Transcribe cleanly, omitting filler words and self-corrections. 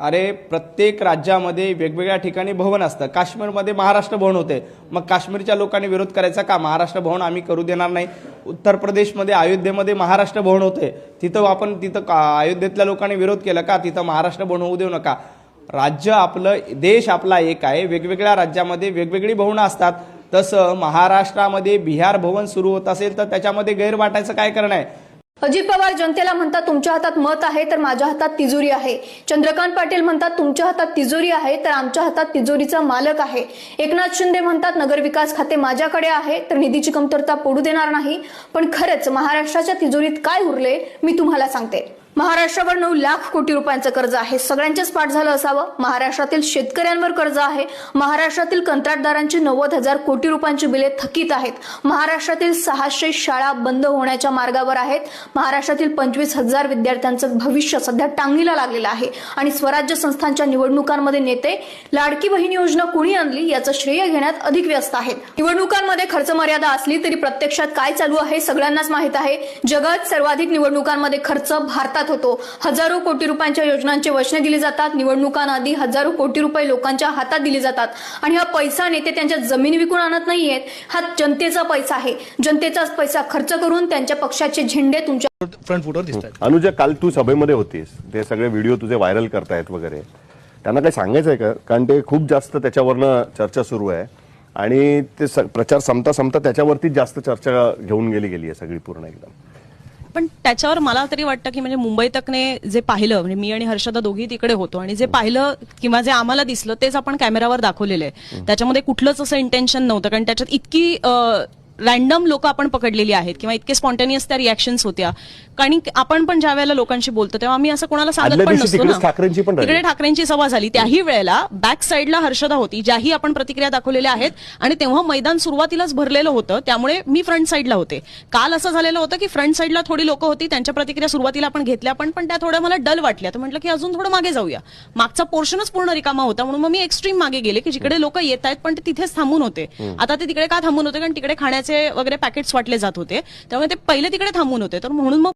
अरे प्रत्येक राज्यामध्ये वेगवेगळ्या ठिकाणी भवन असतं. काश्मीरमध्ये महाराष्ट्र भवन होते, मग काश्मीरच्या लोकांनी विरोध करायचा का? महाराष्ट्र भवन आम्ही करू देणार नाही. उत्तर प्रदेशमध्ये अयोध्येमध्ये महाराष्ट्र भवन होते, तिथं अयोध्येतल्या लोकांनी विरोध केला का? तिथं महाराष्ट्र भवन होऊ देऊ नका. राज्य आपलं, देश आपला एक आहे, वेगवेगळ्या राज्यामध्ये वेगवेगळी भवनं असतात. तसं महाराष्ट्रामध्ये बिहार भवन सुरू होत असेल तर त्याच्यामध्ये गैर वाटायचं काय कारण आहे? अजित पवार जनतेला म्हणतात तुमच्या हातात मत आहे तर माझ्या हातात तिजोरी आहे. चंद्रकांत पाटील म्हणतात तुमच्या हातात तिजोरी आहे तर आमच्या हातात तिजोरीचा मालक आहे. एकनाथ शिंदे म्हणतात नगरविकास खाते माझ्याकडे आहे तर निधीची कमतरता पडू देणार नाही. पण खरंच महाराष्ट्राच्या तिजोरीत काय उरले मी तुम्हाला सांगते. महाराष्ट्रावर 9 लाख कोटी रुपयांचं कर्ज आहे. सगळ्यांचेच पाठ झालं असावं. महाराष्ट्रातील शेतकऱ्यांवर कर्ज आहे. महाराष्ट्रातील कंत्राटदारांची 90,000 कोटी रुपयांची बिले थकीत आहेत. महाराष्ट्रातील 600 शाळा बंद होण्याच्या मार्गावर आहेत. महाराष्ट्रातील 25,000 विद्यार्थ्यांचं भविष्य सध्या टांगणीला लागलेलं आहे. आणि स्वराज्य संस्थांच्या निवडणुकांमध्ये नेते लाडकी बहीण योजना कोणी आणली याचं श्रेय घेण्यात अधिक व्यस्त आहेत. निवडणुकांमध्ये खर्च मर्यादा असली तरी प्रत्यक्षात काय चालू आहे सगळ्यांनाच माहित आहे. जगात सर्वाधिक निवडणुकांमध्ये खर्च भारतात होतो. हजारो कोटी रुपयांच्या योजनांचे वचने दिली जातात. निवडणुकांआधी हजारो कोटी रुपये लोकांच्या हातात दिले जातात आणि हा पैसा नेते त्यांच्या जमीन विकून आणत नाहीयेत. हा जनतेचा पैसा आहे. जनतेचाच पैसा खर्च करून त्यांच्या पक्षाचे झेंडे तुमच्या फ्रंट फुटवर दिसतात. अनुजा, काल तू सभेमध्ये होतीस, ते सगळे व्हिडिओ तुझे व्हायरल करतायत वगैरे, त्यांना काही सांगायचंय का? कारण ते खूप जास्त त्याच्यावरनं चर्चा सुरू आहे आणि ते प्रचार संपता त्याच्यावरती जास्त चर्चा घेऊन गेली आहे सगळी पूर्ण एकदम. पण त्याच्यावर मला तरी वाटतं की म्हणजे मुंबई तकने जे पाहिलं, म्हणजे मी आणि हर्षदा दोघी तिकडे होतो आणि जे पाहिलं किंवा जे आम्हाला दिसलं तेच आपण कॅमेरावर दाखवलेलं आहे. त्याच्यामध्ये कुठलंच असं इंटेन्शन नव्हतं, कारण त्याच्यात इतकी रॅन्डम लोक आपण पकडलेली आहेत किंवा इतके स्पॉन्टेनियस त्या रिॲक्शन्स होत्या. कारण आपण पण ज्या वेळेला लोकांशी बोलतो तेव्हा आम्ही असं कोणाला सांगत पण नसतो ना. तिकडे ठाकरेंची सभा झाली, त्याही वेळेला बॅक साईडला हर्षदा होती, ज्याही आपण प्रतिक्रिया दाखवलेल्या आहेत. आणि तेव्हा मैदान सुरुवातीलाच भरलेलं होतं, त्यामुळे मी फ्रंट साईडला होते. काल असं झालेलं होतं की फ्रंट साईडला थोडी लोक होती, त्यांच्या प्रतिक्रिया सुरुवातीला आपण घेतल्या, पण त्या थोड्या मला डल वाटल्या. तर म्हटलं की अजून थोडं मागे जाऊया. मागचा पोर्शनच पूर्ण रिकामा होता, म्हणून मग मी एक्स्ट्रीम मागे गेले की जिकडे लोक येत आहेत पण ते तिथेच थांबून होते. आता ते तिकडे का थांबून होते? कारण तिकडे खाण्याचे वगैरे पॅकेट्स वाटले जात होते, त्यामुळे ते पहिले तिकडे थांबून होते. तर म्हणून मग